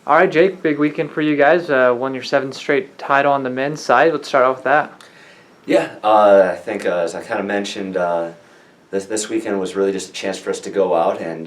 All right, Jake, big weekend for you guys. Won your seventh straight title on the men's side. Let's start off with that. Yeah, I think as I kind of mentioned, this weekend was really just a chance for us to go out and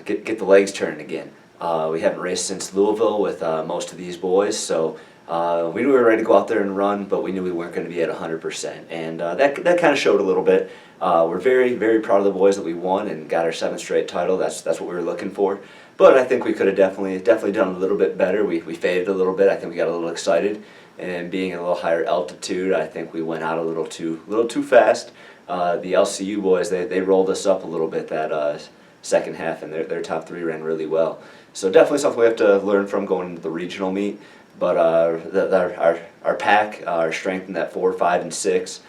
get the legs turning again. We haven't raced since Louisville with most of these boys, so we knew we were ready to go out there and run, but we knew we weren't going to be at 100%, and that kind of showed a little bit. We're very proud of the boys that we won and got our seventh straight title. That's what we were looking for. But I think we could have definitely done a little bit better. We faded a little bit. I think we got a little excited, and being at a little higher altitude, I think we went out a little too fast. The LCU boys they rolled us up a little bit that second half, and their top three ran really well. So definitely something we have to learn from going into the regional meet. But our pack, our strength in that 4, 5, and 6,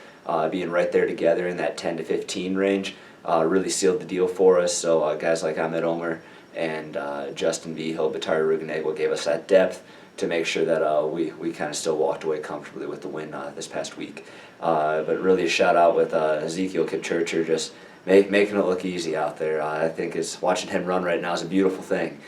being right there together in that 10 to 15 range, really sealed the deal for us. So guys like Ahmed Omer and Justin Vigil, Batari Ruganegwa gave us that depth to make sure that we kind of still walked away comfortably with the win this past week. But really a shout out with Ezekiel Kipchurcher just making it look easy out there. I think watching him run right now is a beautiful thing.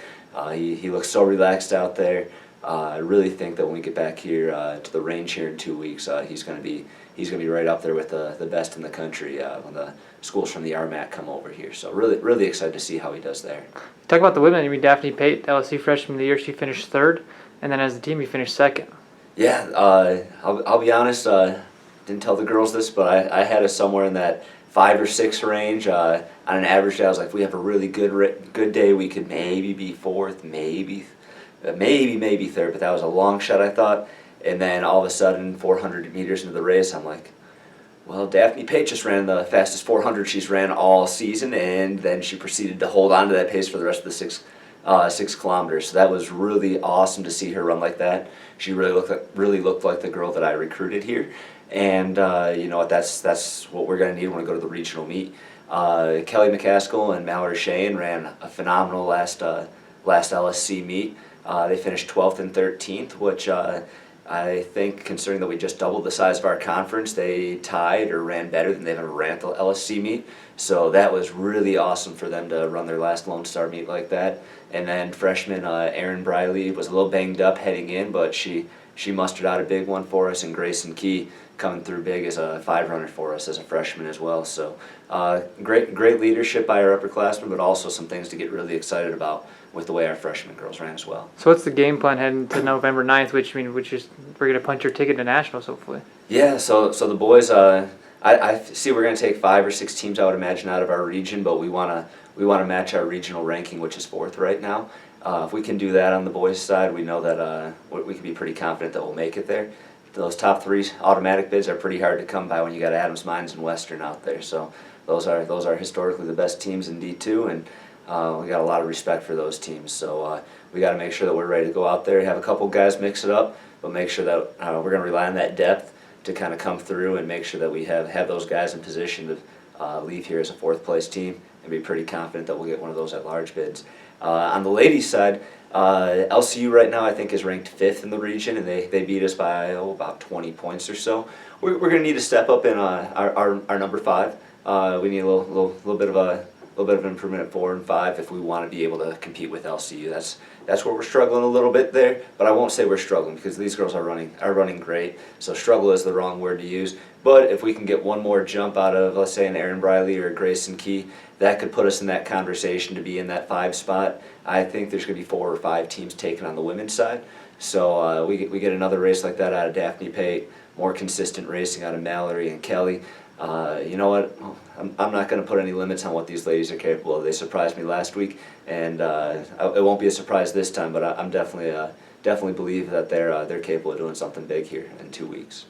He looks so relaxed out there. I really think that when we get back here to the range here in 2 weeks, he's going to be right up there with the best in the country when the schools from the RMAC come over here. So really excited to see how he does there. Talk about the women. I mean, Daphne Pate, LSU Freshman of the Year, she finished third, and then as a team, you finished second. Yeah, I'll be honest. Didn't tell the girls this, but I had us somewhere in that 5 or 6 range. On an average day, I was like, if we have a really good day, we could maybe be fourth, maybe third, but that was a long shot, I thought. And then all of a sudden, 400 meters into the race, I'm like, well, Daphne Pate just ran the fastest 400 she's ran all season, and then she proceeded to hold on to that pace for the rest of the 6 kilometers. So that was really awesome to see her run like that. She really looked like the girl that I recruited here, and you know what? That's what we're going to need when we go to the regional meet. Kelly McCaskill and Mallory Shane ran a phenomenal last LSC meet. They finished 12th and 13th, which I think, considering that we just doubled the size of our conference, they tied or ran better than they've ever ran at the LSC meet. So that was really awesome for them to run their last Lone Star meet like that. And then freshman Erin Briley was a little banged up heading in, but she mustered out a big one for us, and Grayson Key coming through big as a 5 runner for us as a freshman as well. So great leadership by our upperclassmen, but also some things to get really excited about with the way our freshman girls ran as well. So what's the game plan heading to November 9th, which is we're going to punch your ticket to nationals, hopefully? Yeah, so the boys, I see we're going to take 5 or 6 teams, I would imagine, out of our region, but we want to match our regional ranking, which is 4th right now. If we can do that on the boys' side, we know that we can be pretty confident that we'll make it there. Those top 3 automatic bids are pretty hard to come by when you got Adams Mines and Western out there. So those are historically the best teams in D2, and we got a lot of respect for those teams. So we got to make sure that we're ready to go out there, have a couple guys mix it up, but make sure that we're going to rely on that depth to kind of come through and make sure that we have those guys in position to leave here as a 4th place team and be pretty confident that we'll get one of those at large bids. On the ladies' side, LCU right now I think is ranked 5th in the region, and they beat us by about 20 points or so. We're going to need to step up in our number 5. We need a little bit of improvement at 4 and 5 if we want to be able to compete with LCU. That's where we're struggling a little bit there, but I won't say we're struggling because these girls are running great. So struggle is the wrong word to use. But if we can get one more jump out of, let's say, an Erin Briley or a Grayson Key, that could put us in that conversation to be in that 5 spot. I think there's going to be 4 or 5 teams taking on the women's side. So we get another race like that out of Daphne Pate, more consistent racing out of Mallory and Kelly. You know what? I'm not going to put any limits on what these ladies are capable of. They surprised me last week, and it won't be a surprise this time. But I'm definitely believe that they're capable of doing something big here in 2 weeks.